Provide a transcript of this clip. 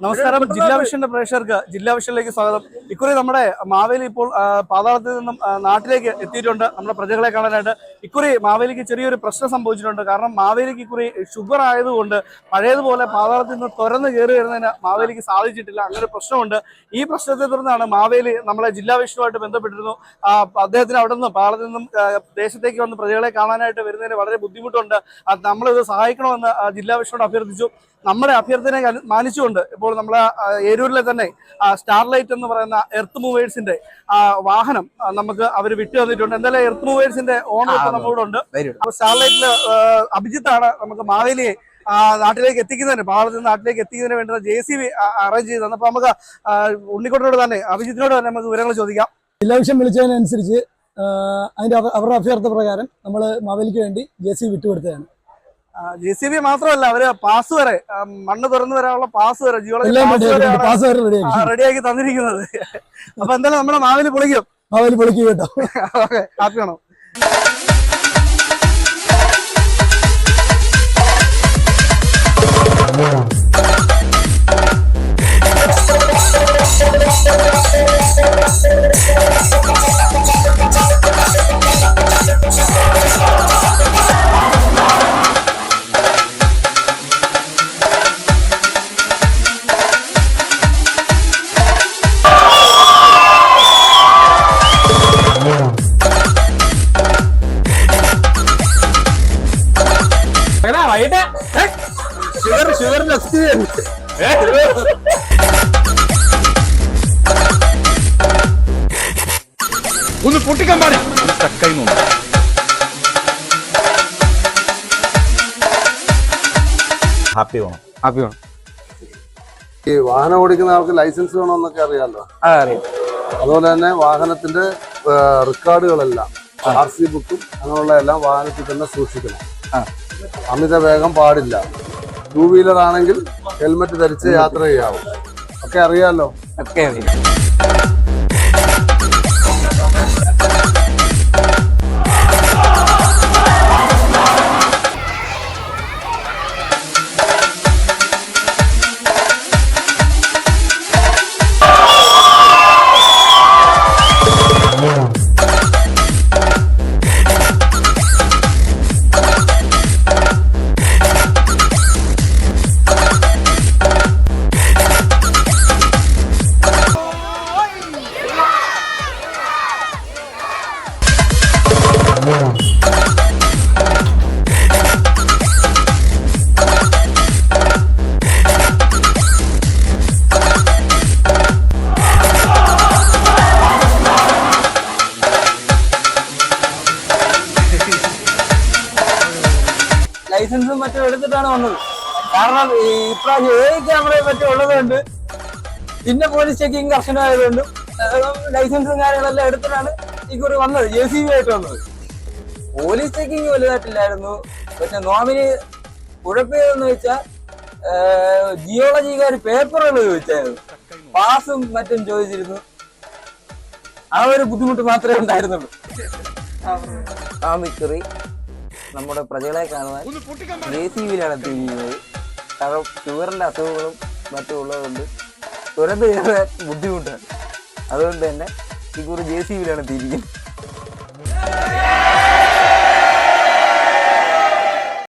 നമസ്കാരം. ജില്ലാ വിഷന്റെ പ്രേക്ഷകർക്ക് ജില്ലാ വിഷനിലേക്ക് സ്വാഗതം. ഇക്കുറി നമ്മുടെ മാവേലി ഇപ്പോൾ പാതാളത്തിൽ നിന്നും നാട്ടിലേക്ക് എത്തിയിട്ടുണ്ട് നമ്മുടെ പ്രജകളെ കാണാനായിട്ട്. ഇക്കുറി മാവേലിക്ക് ചെറിയൊരു പ്രശ്നം സംഭവിച്ചിട്ടുണ്ട്. കാരണം മാവേലിക്ക് ഇക്കുറി ഷുഗർ ആയതുകൊണ്ട് പഴയതുപോലെ പാതാളത്തിൽ നിന്ന് തുറന്ന് കയറി വരുന്നതിന് മാവേലിക്ക് സാധിച്ചിട്ടില്ല. അങ്ങനെ ഒരു പ്രശ്നമുണ്ട്. ഈ പ്രശ്നത്തെ തുടർന്നാണ് മാവേലി നമ്മളെ ജില്ലാ വിഷനുമായിട്ട് ബന്ധപ്പെട്ടിരുന്നു. അദ്ദേഹത്തിന് അവിടെ നിന്ന് പാതാളത്തിൽ നിന്നും ദേശത്തേക്ക് വന്ന് പ്രജകളെ കാണാനായിട്ട് വരുന്നതിന് വളരെ ബുദ്ധിമുട്ടുണ്ട്. നമ്മളിത് സഹായിക്കണമെന്ന് ജില്ലാ വിഷനോട് അഭ്യർത്ഥിച്ചു. നമ്മുടെ അഭ്യർത്ഥന മാനിച്ചുകൊണ്ട് ഇപ്പോൾ നമ്മളെ ഏരൂരിലെ തന്നെ സ്റ്റാർലൈറ്റ് എന്ന് പറയുന്ന എർത്ത് മൂവേഴ്സിന്റെ വാഹനം നമുക്ക് അവർ വിട്ടു തന്നിട്ടുണ്ട്. എന്തായാലും എർത്ത് മൂവേഴ്സിന്റെ ഓണർ ഇപ്പൊ നമ്മളോട് ഉണ്ട്. അപ്പൊ സ്റ്റാർലൈറ്റില് അഭിജിത്താണ് നമുക്ക് മാവേലിയെ നാട്ടിലേക്ക് എത്തിക്കുന്നതിന് പാളത്തിൽ നിന്ന് നാട്ടിലേക്ക് എത്തിക്കുന്നതിന് വേണ്ടുന്ന JCB അറേഞ്ച് ചെയ്ത് തന്നപ്പോ നമുക്ക് ഉണ്ണിക്കോട്ടിനോട് തന്നെ അഭിജിത്തിനോട് തന്നെ നമുക്ക് വിവരങ്ങൾ ചോദിക്കാം. ജില്ലാ വിഷയം വിളിച്ചതിനനുസരിച്ച് അവരുടെ അഭ്യർത്ഥന പ്രകാരം നമ്മൾ മാവേലിക്ക് വേണ്ടി JCB വിട്ടുകൊടുത്തതാണ്. JCB മാത്രമല്ല, അവര് പാസ് വരെ മണ്ണ് തുറന്നു വരാനുള്ള പാസ് വരെ ജിയോളജി റെഡിയാക്കി തന്നിരിക്കുന്നത്. അപ്പൊ എന്തായാലും നമ്മുടെ മാവേലി പൊളിക്കും കേട്ടോ. ഓക്കെ, ഹാപ്പിയാണോ? ഒന്ന് പൊട്ടിക്കാൻ പാടില്ല. ഹാപ്പി വേണം. ഈ വാഹനം ഓടിക്കുന്ന ആൾക്ക് ലൈസൻസ് വേണമെന്നൊക്കെ അറിയാമല്ലോ. അറിയാം. അതുപോലെ തന്നെ വാഹനത്തിന്റെ റെക്കോർഡുകളെല്ലാം RC ബുക്കും അങ്ങനെയുള്ള എല്ലാം വാഹനത്തിൽ തന്നെ സൂക്ഷിക്കണം. അമിത വേഗം പാടില്ല. 2 വീലർ ആണെങ്കിൽ ഹെൽമെറ്റ് ധരിച്ച് യാത്ര ചെയ്യാവും. ഒക്കെ അറിയാമല്ലോ. ലൈസൻസും മറ്റും എടുത്തിട്ടാണ് വന്നത്. കാരണം ഇപ്രാവശ്യം ക്യാമറയെ പറ്റി ഉള്ളതുകൊണ്ട് പിന്നെ പോലീസ് ചെക്കിങ് കർശനമായതുകൊണ്ടും ലൈസൻസും കാര്യങ്ങളെല്ലാം എടുത്തിട്ടാണ് ഇക്കുറി വന്നത്. JCB ആയിട്ട് വന്നത്. പോലീസ് ചെക്കിങ് വലുതായിട്ടില്ലായിരുന്നു. പക്ഷെ നോമിനി കുഴപ്പമെന്ന് വെച്ചാൽ ജിയോളജിക്കാർ പേപ്പറുകൾ ചോദിച്ചായിരുന്നു, പാസും മറ്റും ചോദിച്ചിരുന്നു. ആ ഒരു ബുദ്ധിമുട്ട് മാത്രമേ ഉണ്ടായിരുന്നുള്ളൂ. ഇക്കുറി നമ്മുടെ പ്രജകളെ കാണുവാൻ JCBയിലാണ് എത്തിയിരിക്കുന്നത്. കാരണം ഷുഗറിന്റെ അസുഖങ്ങളും മറ്റും ഉള്ളതുകൊണ്ട് തുരന്ത് കയറാൻ ബുദ്ധിമുട്ടാണ്. അതുകൊണ്ട് തന്നെ ഇക്കുറി JCBയിലാണ് എത്തിയിരിക്കുന്നത്.